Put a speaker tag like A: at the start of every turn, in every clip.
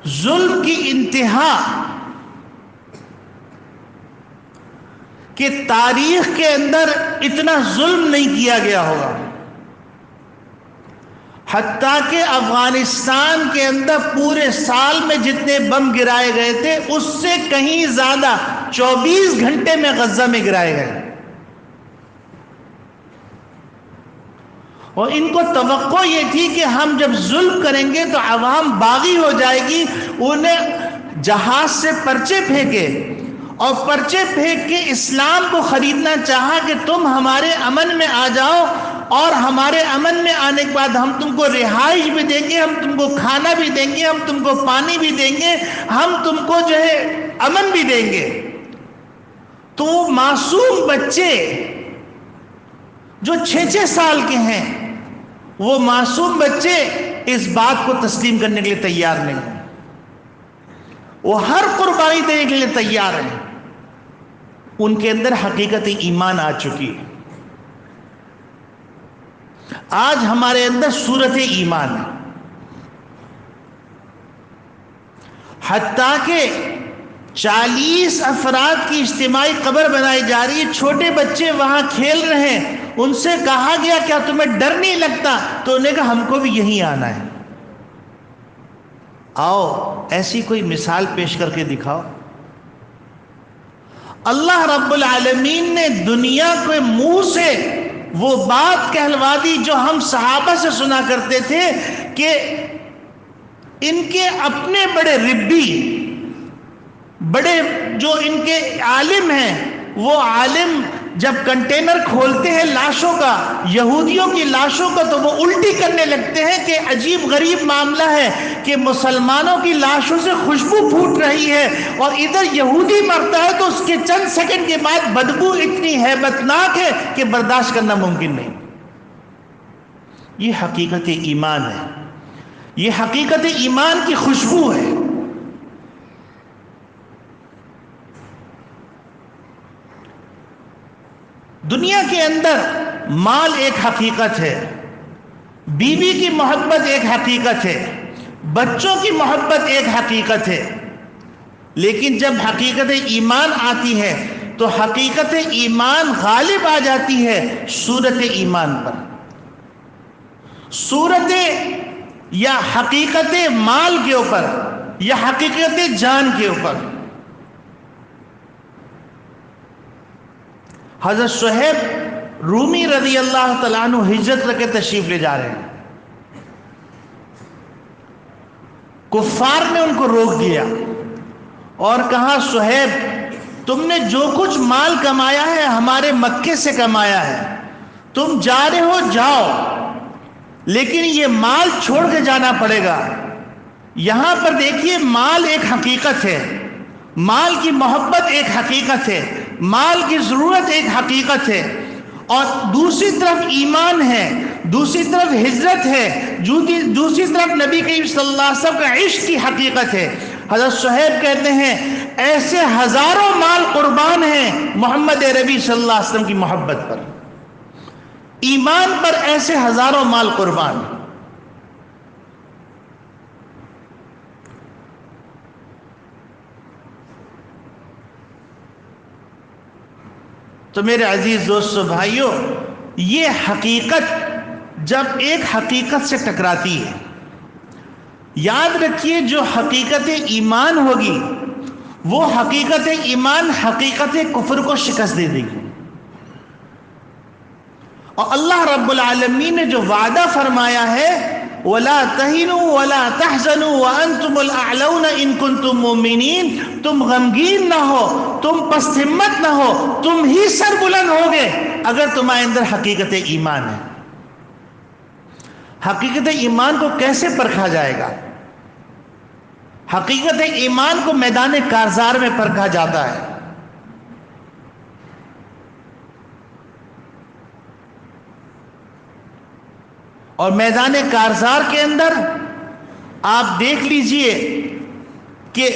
A: ظلم کی انتہا کہ تاریخ کے اندر اتنا ظلم نہیں کیا گیا ہوگا. حتیٰ کہ افغانستان کے اندر پورے سال میں جتنے بم گرائے گئے تھے اس سے کہیں زیادہ 24 گھنٹے میں غزہ میں گرائے گئے. اور ان کو توقع یہ تھی کہ ہم جب ظلم کریں گے تو عوام باغی ہو جائے گی. انہیں جہاز سے پرچے پھینکے اور پرچے پھینک کے اسلام کو خریدنا چاہا کہ تم ہمارے امن میں آ جاؤ، اور ہمارے امن میں آنے کے بعد ہم تم کو رہائش بھی دیں گے، ہم تم کو کھانا بھی دیں گے، ہم تم کو پانی بھی دیں گے، ہم تم کو جو ہے امن بھی دیں گے. تو وہ معصوم بچے جو 6 سال کے ہیں، وہ معصوم بچے اس بات کو تسلیم کرنے کے لیے تیار نہیں ہیں. وہ ہر قربانی دینے کے لیے تیار ہیں. ان کے اندر حقیقت ایمان آ چکی ہے. آج ہمارے اندر صورت ایمان ہے. حتیٰ کہ 40 افراد کی اجتماعی قبر بنائی جا رہی ہے، چھوٹے بچے وہاں کھیل رہے ہیں. ان سے کہا گیا کیا تمہیں ڈر نہیں لگتا؟ تو انہوں نے کہا ہم کو بھی یہیں آنا ہے. آؤ ایسی کوئی مثال پیش کر کے دکھاؤ. اللہ رب العالمین نے دنیا کے منہ سے وہ بات کہلوا دی جو ہم صحابہ سے سنا کرتے تھے کہ ان کے اپنے بڑے ربی، بڑے جو ان کے عالم ہیں، وہ عالم جب کنٹینر کھولتے ہیں لاشوں کا، یہودیوں کی لاشوں کا، تو وہ الٹی کرنے لگتے ہیں کہ عجیب غریب معاملہ ہے کہ مسلمانوں کی لاشوں سے خوشبو پھوٹ رہی ہے اور ادھر یہودی مرتا ہے تو اس کے چند سیکنڈ کے بعد بدبو اتنی ہیبتناک ہے کہ برداشت کرنا ممکن نہیں. یہ حقیقت ایمان ہے. یہ حقیقت ایمان کی خوشبو ہے. دنیا کے اندر مال ایک حقیقت ہے، بیوی کی محبت ایک حقیقت ہے، بچوں کی محبت ایک حقیقت ہے. لیکن جب حقیقت ایمان آتی ہے تو حقیقت ایمان غالب آ جاتی ہے صورت ایمان پر. صورت یا حقیقت مال کے اوپر یا حقیقت جان کے اوپر. حضرت صہیب رومی رضی اللہ تعالیٰ عنہ ہجرت کر کے تشریف لے جا رہے ہیں. کفار نے ان کو روک دیا اور کہا صہیب تم نے جو کچھ مال کمایا ہے ہمارے مکے سے کمایا ہے، تم جا رہے ہو جاؤ، لیکن یہ مال چھوڑ کے جانا پڑے گا. یہاں پر دیکھیے مال ایک حقیقت ہے، مال کی محبت ایک حقیقت ہے، مال کی ضرورت ایک حقیقت ہے، اور دوسری طرف ایمان ہے، دوسری طرف ہجرت ہے، دوسری طرف نبی کریم صلی اللہ علیہ وسلم کا عشق کی حقیقت ہے. حضرت صہیب کہتے ہیں ایسے ہزاروں مال قربان ہیں محمد عربی صلی اللہ علیہ وسلم کی محبت پر، ایمان پر ایسے ہزاروں مال قربان. تو میرے عزیز دوستو بھائیوں، یہ حقیقت جب ایک حقیقت سے ٹکراتی ہے، یاد رکھیے جو حقیقت ایمان ہوگی وہ حقیقت ایمان حقیقت کفر کو شکست دے دے گی. اور اللہ رب العالمین نے جو وعدہ فرمایا ہے وَلَا تَهِنُوا وَلَا تَحْزَنُوا وَأَنْتُمُ الْأَعْلَوْنَ إِن كُنتُم مُؤْمِنِينَ، تم غمگین نہ ہو، تم پست ہمت نہ ہو، تم ہی سر بلند ہوگے اگر تمہارے اندر حقیقت ایمان ہے. حقیقت ایمان کو کیسے پرکھا جائے گا؟ حقیقت ایمان کو میدان کارزار میں پرکھا جاتا ہے. اور میدان کارزار کے اندر آپ دیکھ لیجئے کہ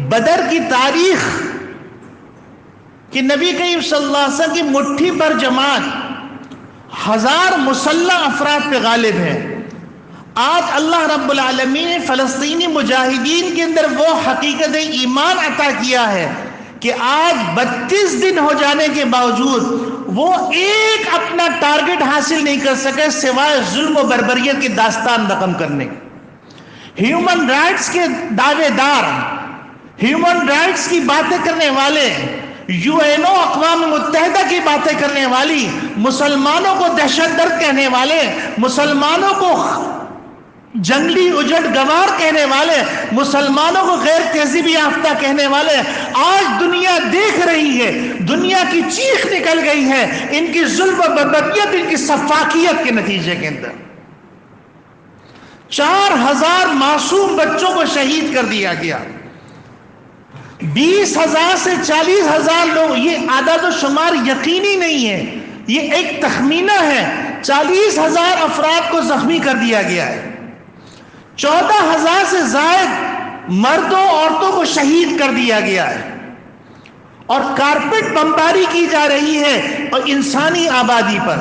A: بدر کی تاریخ کہ نبی کریم صلی اللہ علیہ وسلم کی مٹھی پر جماعت 1000 مسلح افراد پہ غالب ہے. آج اللہ رب العالمین نے فلسطینی مجاہدین کے اندر وہ حقیقت ایمان عطا کیا ہے کہ آج 32 دن ہو جانے کے باوجود وہ ایک اپنا ٹارگٹ حاصل نہیں کر سکے سوائے ظلم و بربریت کی داستان رقم کرنے. ہیومن رائٹس کے دعوے دار، ہیومن رائٹس کی باتیں کرنے والے، UN اقوام متحدہ کی باتیں کرنے والی، مسلمانوں کو دہشت گرد کہنے والے، مسلمانوں کو جنگلی اجڑ گوار کہنے والے، مسلمانوں کو غیر تہذیب یافتہ کہنے والے، آج دنیا دیکھ رہی ہے، دنیا کی چیخ نکل گئی ہے ان کی ظلم و بربریت، ان کی سفاکیت کے نتیجے کے اندر. 4000 معصوم بچوں کو شہید کر دیا گیا، 20,000 سے 40,000 لوگ، یہ اعداد و شمار یقینی نہیں ہے، یہ ایک تخمینہ ہے، 40,000 افراد کو زخمی کر دیا گیا ہے، 14,000 سے زائد مردوں عورتوں کو شہید کر دیا گیا ہے، اور کارپیٹ بمباری کی جا رہی ہے اور انسانی آبادی پر،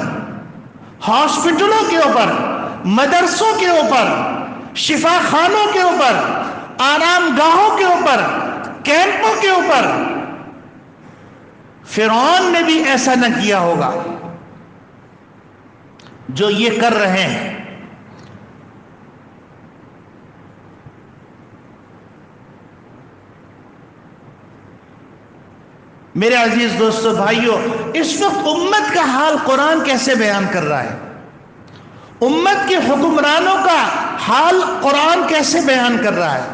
A: ہاسپٹلوں کے اوپر، مدرسوں کے اوپر، شفا خانوں کے اوپر، آرام گاہوں کے اوپر، کیمپوں کے اوپر. فرعون نے بھی ایسا نہ کیا ہوگا جو یہ کر رہے ہیں. میرے عزیز دوستو بھائیو، اس وقت امت کا حال قرآن کیسے بیان کر رہا ہے؟ امت کے حکمرانوں کا حال قرآن کیسے بیان کر رہا ہے؟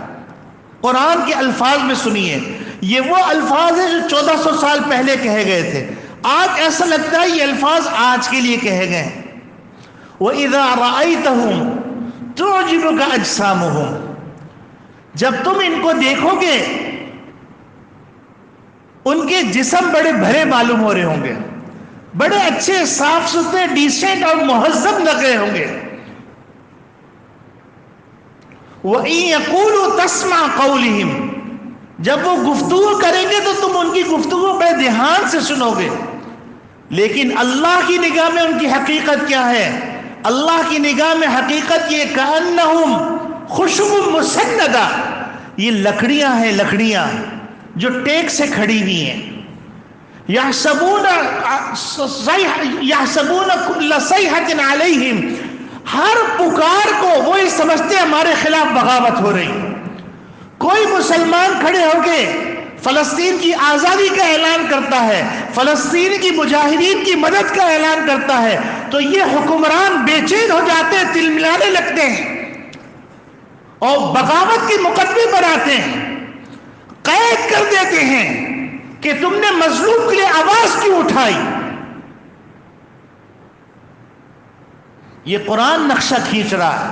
A: قرآن کے الفاظ میں سنیے، یہ وہ الفاظ ہیں جو 1400 سال پہلے کہے گئے تھے. آج ایسا لگتا ہے یہ الفاظ آج کے لیے کہے گئے. وَإِذَا رَأَيْتَهُمْ تُعْجِبُكَ أَجْسَامُهُمْ، جب تم ان کو دیکھو گے ان کے جسم بڑے بھرے معلوم ہو رہے ہوں گے، بڑے اچھے صاف ستھرے ڈیسنٹ اور مہذب لگ رہے ہوں گے. وَإِن يَقُولُوا تَسْمَعْ قَوْلِهِمْ، جب وہ گفتگو کریں گے تو تم ان کی گفتگو بڑے دھیان سے سنو گے. لیکن اللہ کی نگاہ میں ان کی حقیقت کیا ہے؟ اللہ کی نگاہ میں حقیقت یہ كَأَنَّهُمْ خُشُبٌ مُسَنَّدَةٌ، یہ لکڑیاں ہیں، لکڑیاں جو ٹیک سے کھڑی ہوئی ہیں. يَحْسَبُونَ كُلَّ صَيْحَةٍ عَلَيْهِمْ، ہر پکار کو وہ یہ سمجھتے ہمارے خلاف بغاوت ہو رہی. کوئی مسلمان کھڑے ہو کے فلسطین کی آزادی کا اعلان کرتا ہے، فلسطین کی مجاہدین کی مدد کا اعلان کرتا ہے تو یہ حکمران بے چین ہو جاتے ہیں، تل ملانے لگتے ہیں اور بغاوت کے مقدمے بناتے ہیں، قید کر دیتے ہیں کہ تم نے مظلوم کے لیے آواز کیوں اٹھائی. یہ قرآن نقشہ کھینچ رہا ہے،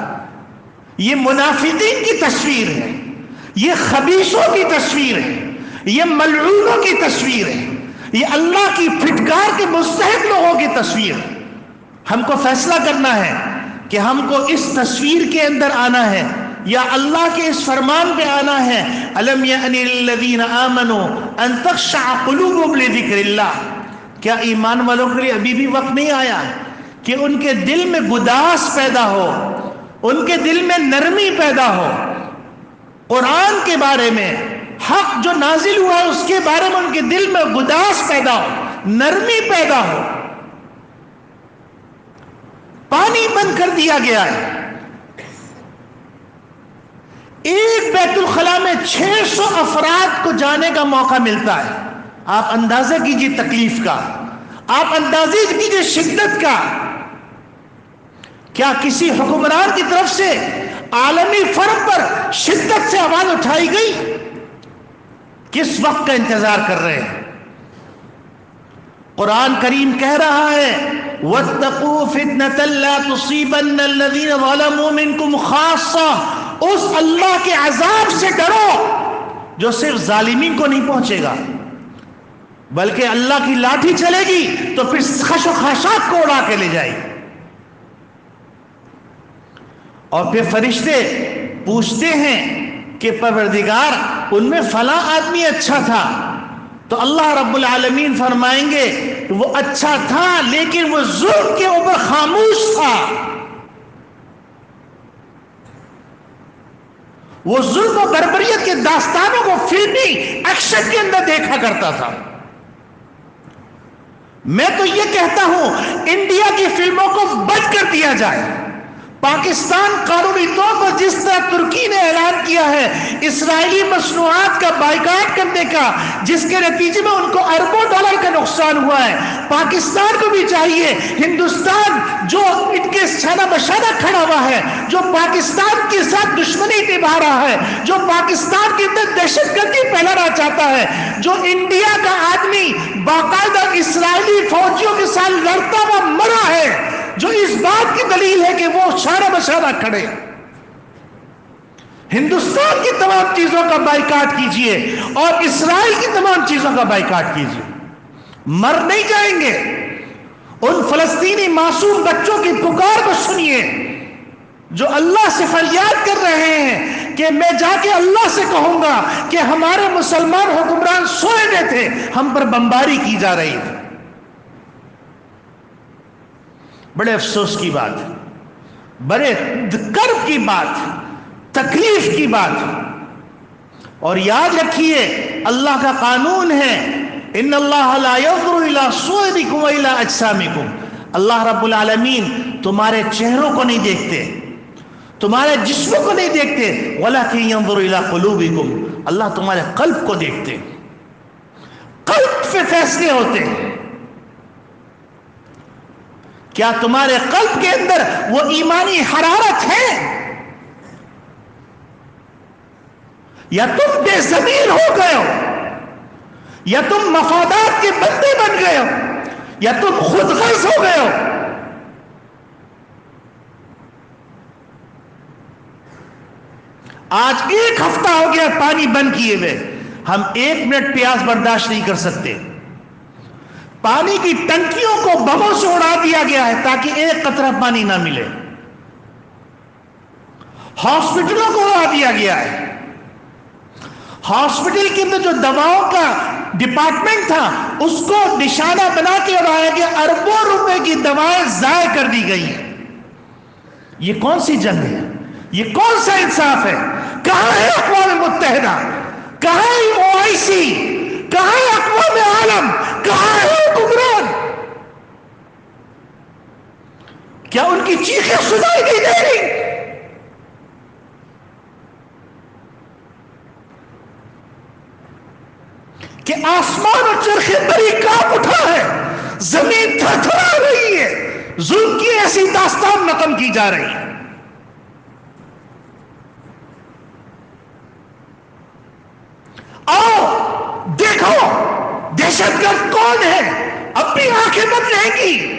A: یہ منافقین کی تصویر ہے، یہ خبیثوں کی تصویر ہے، یہ ملعونوں کی تصویر ہے، یہ اللہ کی پھٹکار کے مستحق لوگوں کی تصویر ہے. ہم کو فیصلہ کرنا ہے کہ ہم کو اس تصویر کے اندر آنا ہے یا اللہ کے اس فرمان پہ آنا ہے. الم یأن للذین آمنوا ان تخشع قلوبهم لذکر اللہ، کیا ایمان والوں کے لیے ابھی بھی وقت نہیں آیا کہ ان کے دل میں گداس پیدا ہو، ان کے دل میں نرمی پیدا ہو، قرآن کے بارے میں، حق جو نازل ہوا ہے اس کے بارے میں ان کے دل میں گداس پیدا ہو، نرمی پیدا ہو. پانی بند کر دیا گیا ہے، ایک بیت الخلاء میں 600 افراد کو جانے کا موقع ملتا ہے. آپ اندازہ کیجئے تکلیف کا، آپ اندازہ کیجئے شدت کا. کیا کسی حکمران کی طرف سے عالمی فرق پر شدت سے آواز اٹھائی گئی؟ کس وقت کا انتظار کر رہے ہیں؟ قرآن کریم کہہ رہا ہے وَاتَّقُوا فِتْنَةً لَا تُصِيبَنَّ الَّذِينَ ظَلَمُوا مِنْكُمْ خَاصَّةً، اس اللہ کے عذاب سے ڈرو جو صرف ظالمین کو نہیں پہنچے گا، بلکہ اللہ کی لاٹھی چلے گی تو پھر خش و خاشاک کو اڑا کے لے جائے گی. اور پھر فرشتے پوچھتے ہیں کہ پروردگار ان میں فلاں آدمی اچھا تھا، تو اللہ رب العالمین فرمائیں گے وہ اچھا تھا لیکن وہ ظلم کے اوپر خاموش تھا. وہ ظلم و بربریت کے داستانوں کو فلمی ایکشن کے اندر دیکھا کرتا تھا. میں تو یہ کہتا ہوں انڈیا کی فلموں کو بند کر دیا جائے. پاکستان قانونی طور پر جس طرح ترکی نے اعلان کیا ہے اسرائیلی مصنوعات کا بائیکاٹ کرنے کا، جس کے نتیجے میں ان کو اربوں ڈالر کا نقصان ہوا ہے، پاکستان کو بھی چاہیے، ہندوستان جو ان کے شانہ بشانہ کھڑا ہوا ہے، جو پاکستان کے ساتھ دشمنی نبھا رہا ہے، جو پاکستان کے اندر دہشت گردی پھیلانا چاہتا ہے، جو انڈیا کا آدمی باقاعدہ اسرائیلی فوجیوں کے ساتھ لڑتا ہوا مرا ہے، جو اس بات کی دلیل ہے کہ وہ شانہ بشانہ کھڑے، ہندوستان کی تمام چیزوں کا بائیکاٹ کیجئے اور اسرائیل کی تمام چیزوں کا بائیکاٹ کیجئے. مر نہیں جائیں گے. ان فلسطینی معصوم بچوں کی پکار کو سنیے جو اللہ سے فریاد کر رہے ہیں کہ میں جا کے اللہ سے کہوں گا کہ ہمارے مسلمان حکمران سوئے ہوئے تھے، ہم پر بمباری کی جا رہی تھی. بڑے افسوس کی بات، بڑے کرب کی بات، تکلیف کی بات. اور یاد رکھیے اللہ کا قانون ہے ان اللہ لا ينظر الى صوركم والى اجسامكم. اللہ رب العالمین تمہارے چہروں کو نہیں دیکھتے، تمہارے جسموں کو نہیں دیکھتے، ولكن ينظر الى قلوبكم. اللہ تمہارے قلب کو دیکھتے. قلب پہ فیصلے ہوتے ہیں. کیا تمہارے قلب کے اندر وہ ایمانی حرارت ہے، یا تم بے ضمیر ہو گئے ہو، یا تم مفادات کے بندے بن گئے ہو، یا تم خود غرض ہو گئے ہو؟ آج 1 ہفتہ ہو گیا پانی بند کیے ہوئے، ہم 1 منٹ پیاس برداشت نہیں کر سکتے. پانی کی ٹنکیوں کو بموں سے اڑا دیا گیا ہے تاکہ 1 قطرہ پانی نہ ملے. ہاسپٹلوں کو اڑا دیا گیا ہے. ہاسپٹل کے اندر جو دواؤں کا ڈپارٹمنٹ تھا اس کو نشانہ بنا کے اڑایا گیا. اربوں روپے کی دوائیں ضائع کر دی گئی ہیں. یہ کون سی جنگ ہے؟ یہ کون سا انصاف ہے؟ کہاں ہے اقوام متحدہ؟ کہاں ہے OIC؟ کہاں ہے اقوام عالم؟ کہاں ہے حکمران؟ کیا ان کی چیخیں سنائی نہیں دے رہی؟ کہ آسمان اور چرخے بری کانپ اٹھا ہے، زمین تھرتھرا رہی ہے، ظلم کی ایسی داستان نقل کی جا رہی ہے. آؤ دیکھو دہشت گرد کون ہے، اپنی آنکھیں بند رہیں گی.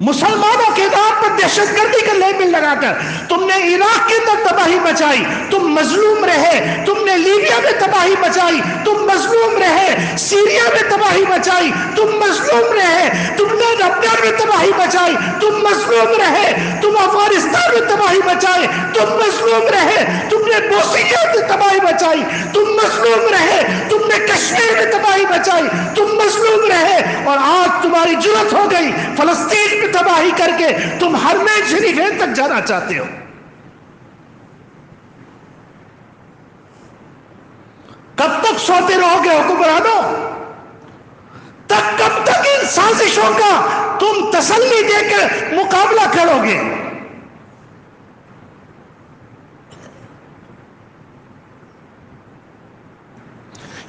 A: مسلمانوں کے نام پر دہشت گردی کا لیبل لگا کر تم نے عراق کے اندر تباہی مچائی، تم مظلوم رہے. تم نے لیبیا میں تباہی مچائی، تم مظلوم رہے. سیریا میں تباہی مچائی، تم مظلوم رہے. تم نے لبنان میں تباہی مچائی، تم مظلوم رہے. تم افغانستان میں تباہی مچائی، تم مظلوم رہے. تم نے بوسنیا میں تباہی مچائی، تم مظلوم رہے. تم نے کشمیر میں تباہی مچائی، تم مظلوم رہے. اور آج تمہاری جرت ہو گئی فلسطین میں تباہی کر کے تم حرمین شریفین تک جانا چاہتے ہو. کب تک سوتے رہو گے حکمرانوں؟ کب تک ان سازشوں کا تم تسلی دے کر مقابلہ کرو گے؟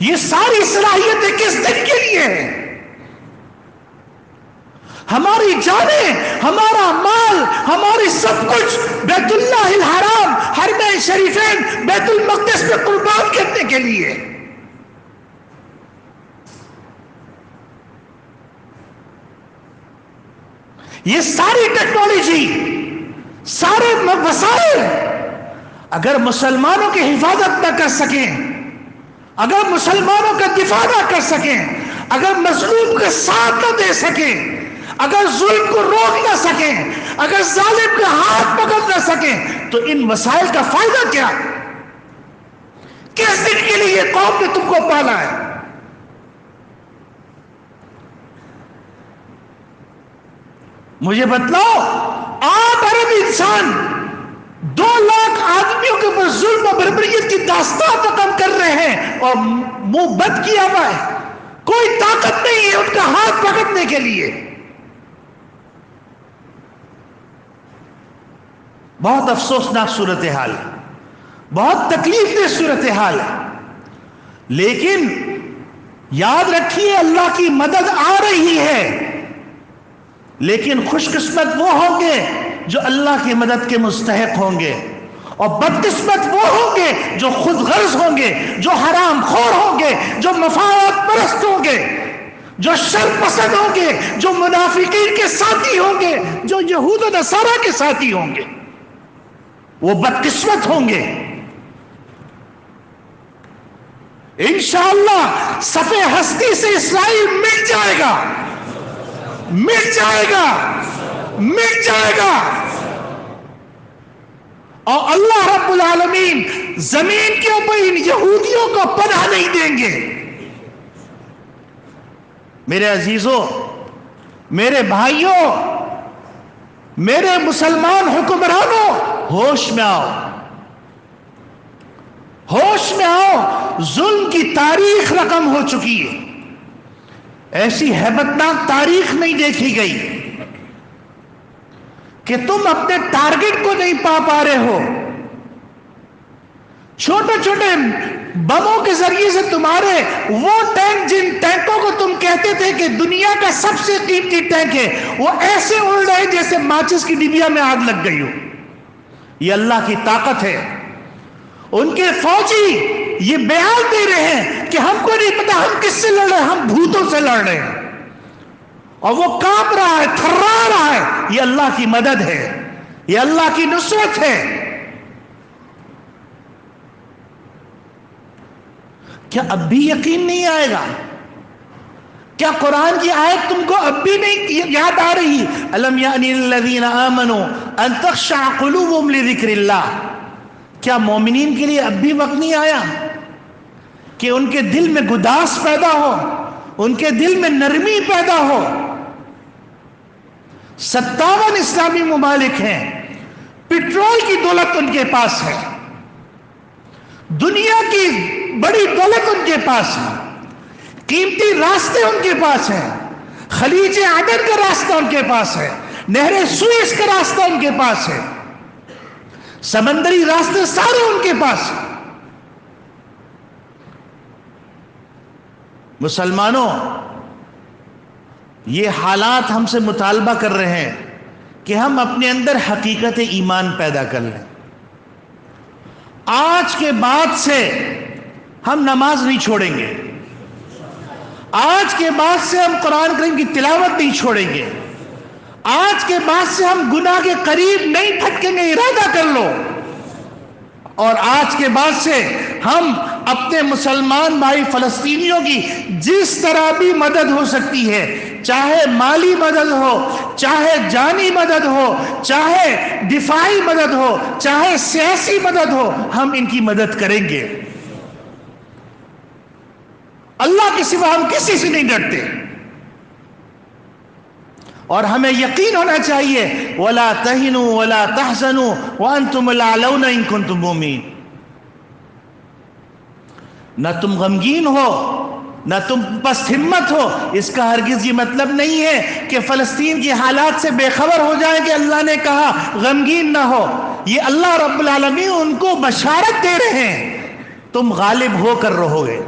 A: یہ ساری صلاحیتیں کس دن کے لیے ہیں؟ ہماری جانیں، ہمارا مال، ہماری سب کچھ بیت اللہ الحرام، حرمین شریفین، بیت المقدس میں قربان کرنے کے لیے. یہ ساری ٹیکنالوجی، سارے وسائل اگر مسلمانوں کی حفاظت نہ کر سکیں، اگر مسلمانوں کا دفاع نہ کر سکیں، اگر مظلوم کا ساتھ نہ دے سکیں، اگر ظلم کو روک نہ سکیں، اگر ظالم کا ہاتھ پکڑ نہ سکیں، تو ان وسائل کا فائدہ کیا؟ کس دن کے لیے یہ قوم نے تم کو پالا ہے؟ مجھے بتلاؤ، 8 ارب انسان 2 لاکھ آدمیوں کے اوپر ظلم و بربریت کی داستان رقم کر رہے ہیں اور منہ بند کیا ہوا ہے، کوئی طاقت نہیں ہے ان کا ہاتھ پکڑنے کے لیے. بہت افسوسناک صورتحال ہے، بہت تکلیف دہ صورتحال ہے. لیکن یاد رکھیے اللہ کی مدد آ رہی ہے، لیکن خوش قسمت وہ ہوں گے جو اللہ کی مدد کے مستحق ہوں گے، اور بدقسمت وہ ہوں گے جو خود غرض ہوں گے، جو حرام خور ہوں گے، جو مفاد پرست ہوں گے، جو شر پسند ہوں گے، جو منافقین کے ساتھی ہوں گے، جو یہود و نصارہ کے ساتھی ہوں گے. وہ بدقسمت ہوں گے. انشاءاللہ صف ہستی سے اسرائیل مٹ جائے گا، مٹ جائے گا، مٹ جائے گا، اور اللہ رب العالمین زمین کے اوپر ان یہودیوں کو پناہ نہیں دیں گے. میرے عزیزوں، میرے بھائیوں، میرے مسلمان حکمرانوں، ہوش میں آؤ، ہوش میں آؤ. ظلم کی تاریخ رقم ہو چکی ہے، ایسی ہیبتناک تاریخ نہیں دیکھی گئی کہ تم اپنے ٹارگٹ کو نہیں پا رہے ہو. چھوٹے چھوٹے بموں کے ذریعے سے تمہارے وہ ٹینک، جن ٹینکوں کو تم کہتے تھے کہ دنیا کا سب سے قیمتی ٹینک ہے، وہ ایسے اڑ رہے جیسے ماچس کی ڈبیا میں آگ لگ گئی ہو. یہ اللہ کی طاقت ہے. ان کے فوجی یہ بیان دے رہے ہیں کہ ہم کو نہیں پتا ہم کس سے لڑ رہے ہیں، ہم بھوتوں سے لڑ رہے ہیں، اور وہ کانپ رہا ہے، تھرا رہا ہے. یہ اللہ کی مدد ہے، یہ اللہ کی نصرت ہے. کیا اب بھی یقین نہیں آئے گا؟ کیا قرآن کی آیت تم کو اب بھی نہیں یاد آ رہی؟ الم یعنی للذین آمنوا ان تخشع قلوبهم لذکر اللہ. کیا مومنین کے لیے اب بھی وقت نہیں آیا کہ ان کے دل میں گداس پیدا ہو، ان کے دل میں نرمی پیدا ہو؟ 57 اسلامی ممالک ہیں، پیٹرول کی دولت ان کے پاس ہے، دنیا کی بڑی دولت ان کے پاس ہے، قیمتی راستے ان کے پاس ہیں، خلیج عدن کا راستہ ان کے پاس ہے، نہر سوئس کا راستہ ان کے پاس ہے، سمندری راستے سارے ان کے پاس ہیں. مسلمانوں، یہ حالات ہم سے مطالبہ کر رہے ہیں کہ ہم اپنے اندر حقیقت ایمان پیدا کر لیں. آج کے بعد سے ہم نماز نہیں چھوڑیں گے، آج کے بعد سے ہم قرآن کریم کی تلاوت نہیں چھوڑیں گے، آج کے بعد سے ہم گناہ کے قریب نہیں پھٹکیں گے. ارادہ کر لو. اور آج کے بعد سے ہم اپنے مسلمان بھائی فلسطینیوں کی جس طرح بھی مدد ہو سکتی ہے، چاہے مالی مدد ہو، چاہے جانی مدد ہو، چاہے دفاعی مدد ہو، چاہے سیاسی مدد ہو، ہم ان کی مدد کریں گے. اللہ کے سوا ہم کسی سے نہیں ڈرتے. اور ہمیں یقین ہونا چاہیے وَلَا تَهِنُوا وَلَا تَحْزَنُوا وَأَنْتُمُ الْأَعْلَوْنَ إِن كُنتُم مُؤْمِنِينَ. نہ تم غمگین ہو، نہ تم پست ہمت ہو. اس کا ہرگز یہ مطلب نہیں ہے کہ فلسطین کے حالات سے بے خبر ہو جائیں کہ اللہ نے کہا غمگین نہ ہو. یہ اللہ رب العالمین ان کو بشارت دے رہے ہیں، تم غالب ہو کر رہو گے.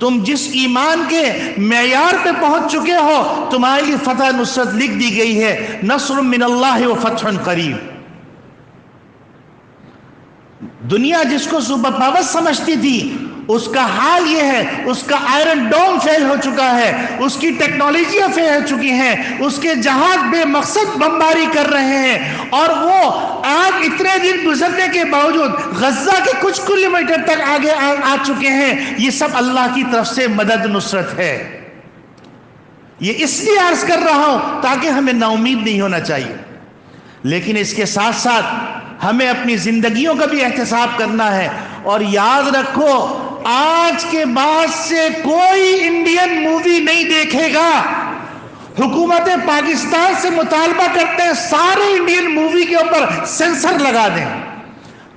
A: تم جس ایمان کے معیار پہ پہنچ چکے ہو، تمہارے لیے فتح نصرت لکھ دی گئی ہے. نصر من اللہ و فتح قریب. دنیا جس کو سپر پاور سمجھتی تھی، اس کا حال یہ ہے، اس کا آئرن ڈوم فیل ہو چکا ہے، اس کی ٹیکنالوجیاں فیل ہو چکی ہیں، اس کے جہاز بے مقصد بمباری کر رہے ہیں، اور وہ آج اتنے دن گزرنے کے باوجود غزہ کے کچھ کلومیٹر تک آگے آ چکے ہیں. یہ سب اللہ کی طرف سے مدد نصرت ہے. یہ اس لیے عرض کر رہا ہوں تاکہ ہمیں نا امید نہیں ہونا چاہیے، لیکن اس کے ساتھ ساتھ ہمیں اپنی زندگیوں کا بھی احتساب کرنا ہے. اور یاد رکھو، آج کے بعد سے کوئی انڈین مووی نہیں دیکھے گا، حکومت پاکستان سے مطالبہ کرتے ہیں سارے انڈین مووی کے اوپر سینسر لگا دیں.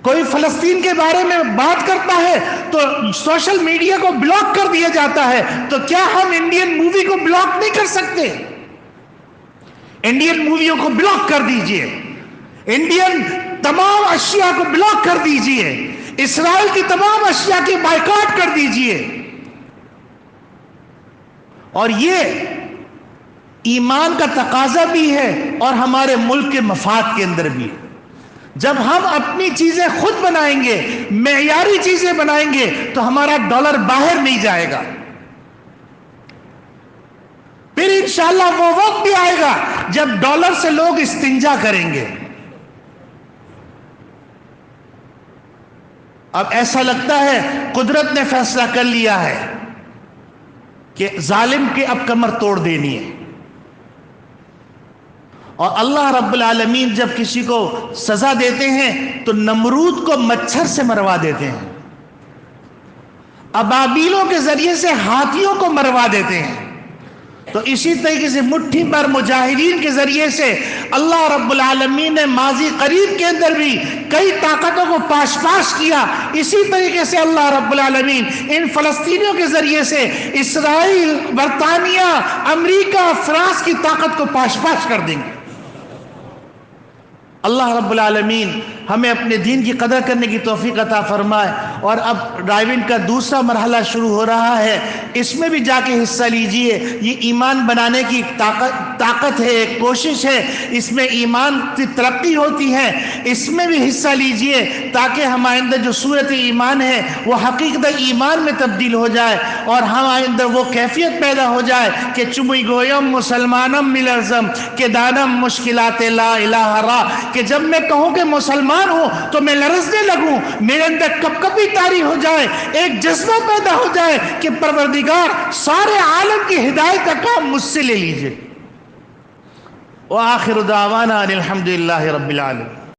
A: کوئی فلسطین کے بارے میں بات کرتا ہے تو سوشل میڈیا کو بلاک کر دیا جاتا ہے. تو کیا ہم انڈین مووی کو بلاک نہیں کر سکتے؟ انڈین موویوں کو بلاک کر دیجئے, انڈین تمام اشیاء کو بلاک کر دیجئے, اسرائیل کی تمام اشیاء کی بائیکاٹ کر دیجئے. اور یہ ایمان کا تقاضا بھی ہے اور ہمارے ملک کے مفاد کے اندر بھی. جب ہم اپنی چیزیں خود بنائیں گے, معیاری چیزیں بنائیں گے, تو ہمارا ڈالر باہر نہیں جائے گا. پھر انشاءاللہ وہ وقت بھی آئے گا جب ڈالر سے لوگ استنجا کریں گے. اب ایسا لگتا ہے قدرت نے فیصلہ کر لیا ہے کہ ظالم کی اب کمر توڑ دینی ہے. اور اللہ رب العالمین جب کسی کو سزا دیتے ہیں تو نمرود کو مچھر سے مروا دیتے ہیں, ابابیلوں کے ذریعے سے ہاتھیوں کو مروا دیتے ہیں. تو اسی طریقے سے مٹھی پر مجاہدین کے ذریعے سے اللہ رب العالمین نے ماضی قریب کے اندر بھی کئی طاقتوں کو پاش پاش کیا. اسی طریقے سے اللہ رب العالمین ان فلسطینیوں کے ذریعے سے اسرائیل, برطانیہ, امریکہ, فرانس کی طاقت کو پاش پاش کر دیں گے. اللہ رب العالمین ہمیں اپنے دین کی قدر کرنے کی توفیق عطا فرمائے. اور اب ڈرائیونگ کا دوسرا مرحلہ شروع ہو رہا ہے, اس میں بھی جا کے حصہ لیجئے. یہ ایمان بنانے کی طاقت ہے, ایک کوشش ہے, اس میں ایمان کی ترقی ہوتی ہے. اس میں بھی حصہ لیجئے تاکہ ہمارے اندر جو صورت ایمان ہے وہ حقیقت ایمان میں تبدیل ہو جائے اور ہمارے اندر وہ کیفیت پیدا ہو جائے کہ چمئی گویم مسلمانم ملرزم کہ دانم مشکلات لا الہ را, کہ جب میں کہوں کہ مسلمان ہوں تو میں لرزنے لگوں, میرے اندر کب کبھی طاری ہو جائے, ایک جذبہ پیدا ہو جائے کہ پروردگار سارے عالم کی ہدایت کا کام مجھ سے لے لیجئے. وآخر دعوانا الحمدللہ رب العالمین.